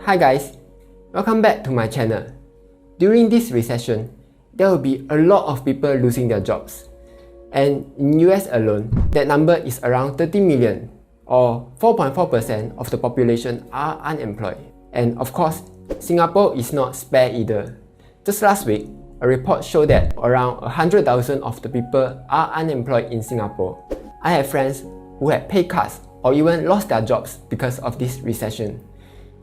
Hi guys, welcome back to my channel. During this recession, there will be a lot of people losing their jobs. And in US alone, that number is around 30 million or 4.4% of the population are unemployed. And of course, Singapore is not spared either. Just last week, a report showed that around 100,000 of the people are unemployed in Singapore. I have friends who had pay cuts or even lost their jobs because of this recession.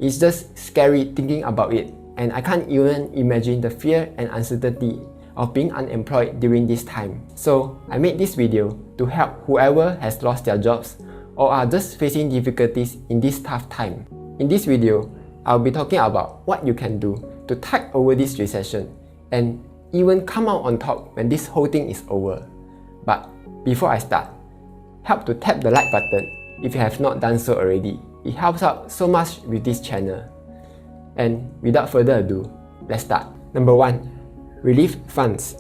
It's just scary thinking about it, and I can't even imagine the fear and uncertainty of being unemployed during this time. So I made this video to help whoever has lost their jobs or are just facing difficulties in this tough time. In this video, I'll be talking about what you can do to tide over this recession and even come out on top when this whole thing is over. But before I start, help to tap the like button if you have not done so already. It helps out so much with this channel. And without further ado, let's start. Number 1. Relief funds.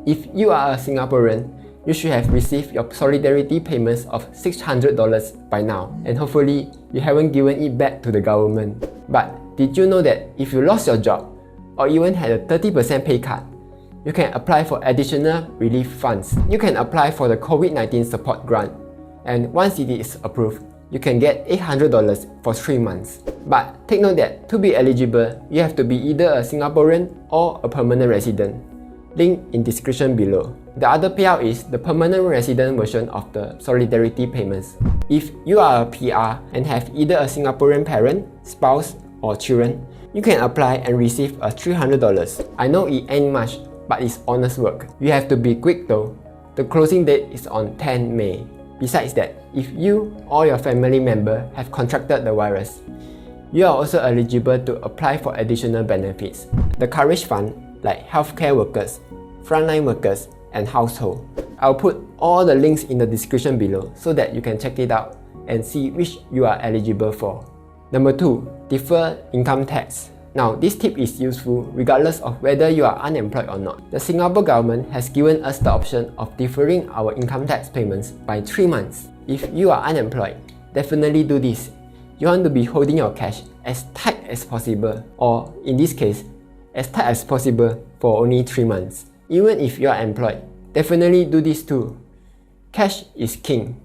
If you are a Singaporean, you should have received your solidarity payments of $600 by now, and hopefully you haven't given it back to the government. But did you know that if you lost your job or even had a 30% pay cut, you can apply for additional relief funds? You can apply for the COVID-19 support grant, and once it is approved, you can get $800 for 3 months. But take note that to be eligible, you have to be either a Singaporean or a permanent resident. Link in description below. The other payout is the permanent resident version of the solidarity payments. If you are a PR and have either a Singaporean parent, spouse, or children, you can apply and receive a $300. I know it ain't much, but it's honest work. You have to be quick though. The closing date is on 10 May. Besides that, if you or your family member have contracted the virus, you are also eligible to apply for additional benefits. The Courage Fund, like healthcare workers, frontline workers, and household. I'll put all the links in the description below so that you can check it out and see which you are eligible for. Number 2. Defer income tax. Now, this tip is useful regardless of whether you are unemployed or not. The Singapore government has given us the option of deferring our income tax payments by 3 months. If you are unemployed, definitely do this. You want to be holding your cash as tight as possible, or in this case, as tight as possible for only 3 months. Even if you are employed, definitely do this too. Cash is king.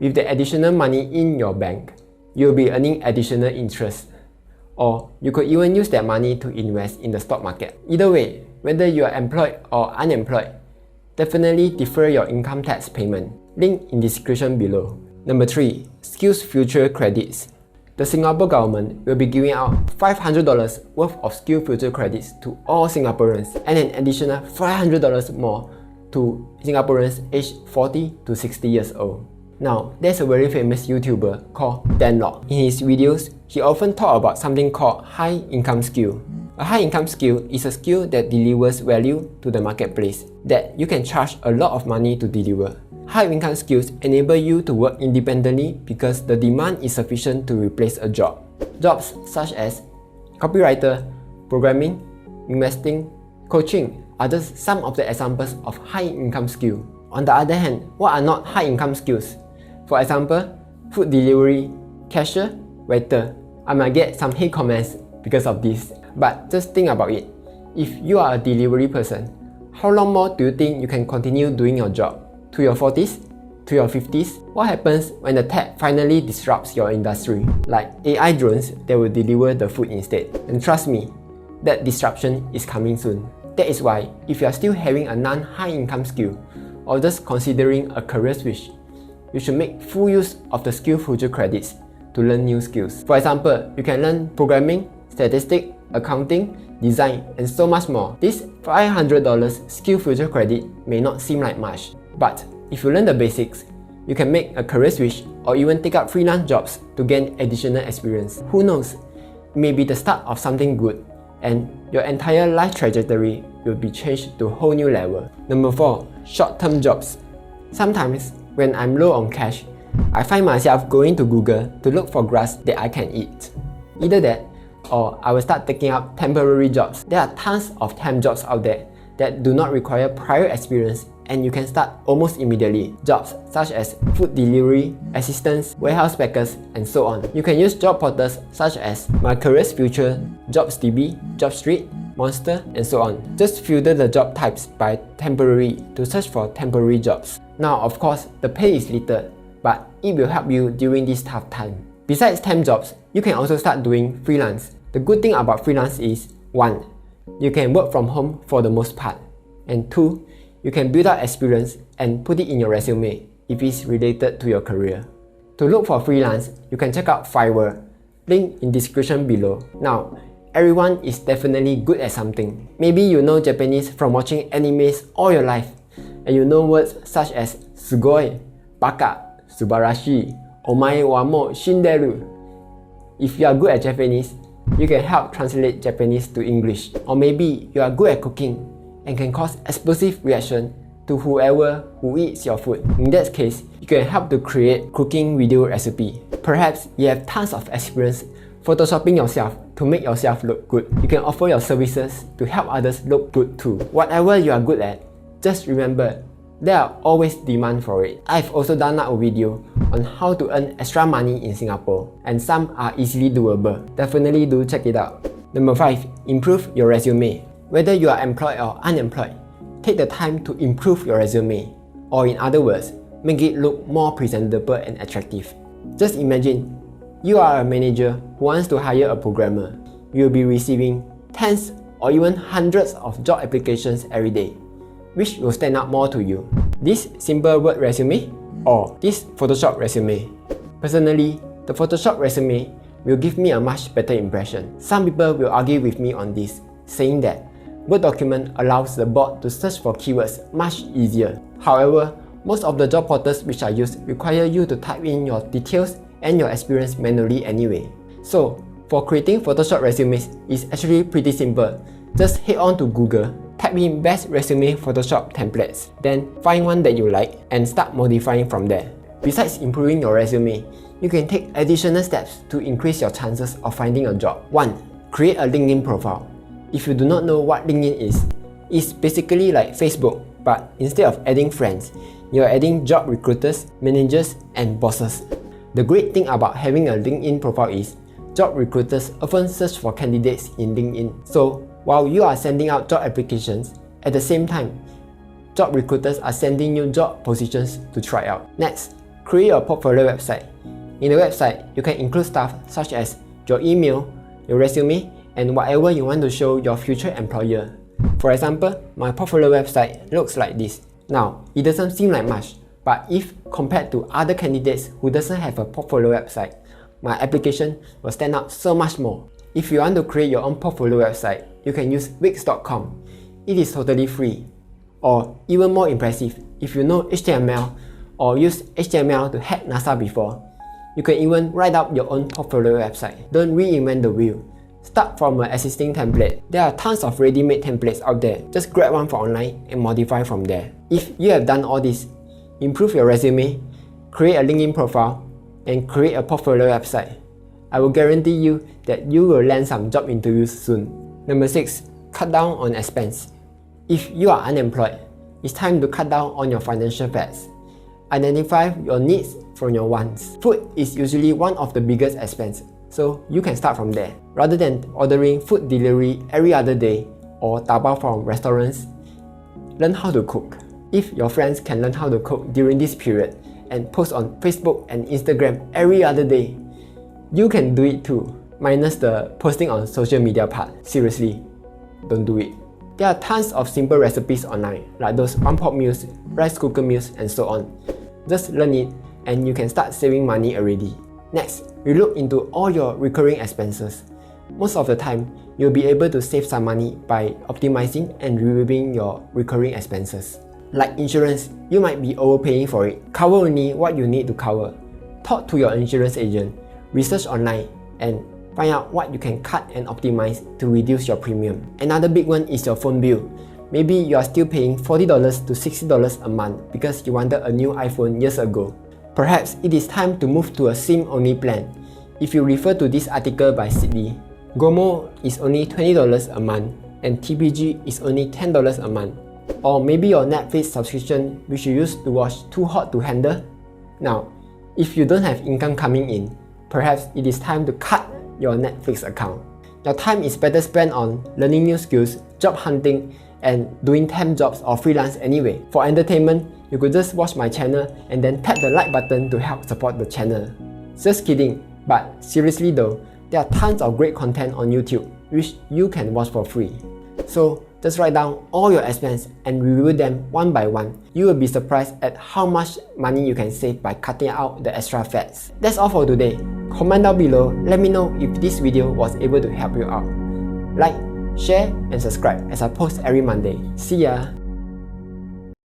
With the additional money in your bank, you'll be earning additional interest. Or you could even use that money to invest in the stock market. Either way, whether you are employed or unemployed, definitely defer your income tax payment. Link in description below. Number 3. SkillsFuture Credits. The Singapore government will be giving out $500 worth of SkillsFuture Credits to all Singaporeans and an additional $500 more to Singaporeans aged 40 to 60 years old. Now, there's a very famous YouTuber called Danlock. In his videos, he often talks about something called high income skill. A high income skill is a skill that delivers value to the marketplace that you can charge a lot of money to deliver. High income skills enable you to work independently because the demand is sufficient to replace a job. Jobs such as copywriter, programming, investing, coaching are just some of the examples of high income skill. On the other hand, what are not high income skills? For example, food delivery, cashier, waiter. I might get some hate comments because of this, but just think about it. If you are a delivery person, how long more do you think you can continue doing your job? To your 40s? To your 50s? What happens when the tech finally disrupts your industry? Like AI drones that will deliver the food instead. And trust me, that disruption is coming soon. That is why, if you are still having a non-high income skill, or just considering a career switch, you should make full use of the SkillsFuture Credits to learn new skills. For example, you can learn programming, statistics, accounting, design, and so much more. This $500 SkillsFuture Credit may not seem like much, but if you learn the basics, you can make a career switch or even take up freelance jobs to gain additional experience. Who knows, it may be the start of something good, and your entire life trajectory will be changed to a whole new level. Number 4. Short-term jobs. Sometimes, when I'm low on cash, I find myself going to Google to look for grass that I can eat. Either that, or I will start taking up temporary jobs. There are tons of temp jobs out there that do not require prior experience and you can start almost immediately. Jobs such as food delivery, assistants, warehouse packers, and so on. You can use job portals such as My Careers Future, JobsDB, JobStreet, Monster, and so on. Just filter the job types by temporary to search for temporary jobs. Now, of course, the pay is little, but it will help you during this tough time. Besides temp jobs, you can also start doing freelance. The good thing about freelance is 1. You can work from home for the most part, and 2. You can build up experience and put it in your resume if it's related to your career. To look for freelance, you can check out Fiverr, link in description below. Now, everyone is definitely good at something. Maybe you know Japanese from watching animes all your life, and you know words such as sugoi, baka, subarashi, omae wa mo shinderu. If you are good at Japanese, you can help translate Japanese to English. Or maybe you are good at cooking and can cause explosive reaction to whoever who eats your food. In that case, you can help to create cooking video recipe. Perhaps you have tons of experience photoshopping yourself to make yourself look good. You can offer your services to help others look good too. Whatever you are good at, just remember, there are always demand for it. I've also done a video on how to earn extra money in Singapore, and some are easily doable. Definitely do check it out. Number 5. Improve your resume. Whether you are employed or unemployed, take the time to improve your resume, or in other words, make it look more presentable and attractive. Just imagine, you are a manager who wants to hire a programmer. You will be receiving tens or even hundreds of job applications every day. Which will stand out more to you? This simple word resume or this Photoshop resume? Personally, the Photoshop resume will give me a much better impression. Some people will argue with me on this, saying that Word document allows the bot to search for keywords much easier. However, most of the job portals which are used require you to type in your details and your experience manually anyway. So, for creating Photoshop resumes is actually pretty simple. Just head on to Google, type in best resume Photoshop templates, then find one that you like and start modifying from there. Besides improving your resume, you can take additional steps to increase your chances of finding a job. 1. Create a LinkedIn profile. If you do not know what LinkedIn is, it's basically like Facebook, but instead of adding friends, you are adding job recruiters, managers, and bosses. The great thing about having a LinkedIn profile is, job recruiters often search for candidates in LinkedIn. So, while you are sending out job applications, at the same time, job recruiters are sending you job positions to try out. Next, create your portfolio website. In the website, you can include stuff such as your email, your resume, and whatever you want to show your future employer. For example, my portfolio website looks like this. Now, it doesn't seem like much, but if compared to other candidates who doesn't have a portfolio website, my application will stand out so much more. If you want to create your own portfolio website, you can use Wix.com. It is totally free. Or even more impressive, if you know HTML or use HTML to hack NASA before, you can even write up your own portfolio website. Don't reinvent the wheel. Start from an existing template. There are tons of ready-made templates out there. Just grab one from online and modify from there. If you have done all this, improve your resume, create a LinkedIn profile, and create a portfolio website, I will guarantee you that you will land some job interviews soon. Number 6. Cut down on expense. If you are unemployed, it's time to cut down on your financial fads. Identify your needs from your wants. Food is usually one of the biggest expenses, so you can start from there. Rather than ordering food delivery every other day or dabao from restaurants, learn how to cook. If your friends can learn how to cook during this period and post on Facebook and Instagram every other day, you can do it too, minus the posting on social media part. Seriously, don't do it. There are tons of simple recipes online, like those one-pot meals, rice cooker meals, and so on. Just learn it and you can start saving money already. Next, we look into all your recurring expenses. Most of the time, you'll be able to save some money by optimizing and reviewing your recurring expenses. Like insurance, you might be overpaying for it. Cover only what you need to cover. Talk to your insurance agent, research online, and find out what you can cut and optimize to reduce your premium. Another big one is your phone bill. Maybe you are still paying $40 to $60 a month because you wanted a new iPhone years ago. Perhaps it is time to move to a SIM-only plan. If you refer to this article by Sydney, Gomo is only $20 a month and TPG is only $10 a month. Or maybe your Netflix subscription which you used to watch too hot to handle? Now, if you don't have income coming in, perhaps it is time to cut your Netflix account. Your time is better spent on learning new skills, job hunting, and doing temp jobs or freelance anyway. For entertainment, you could just watch my channel and then tap the like button to help support the channel. Just kidding, but seriously though, there are tons of great content on YouTube which you can watch for free. So just write down all your expenses and review them one by one. You will be surprised at how much money you can save by cutting out the extra fats. That's all for today. Comment down below, let me know if this video was able to help you out. Like, share and subscribe as I post every Monday. See ya!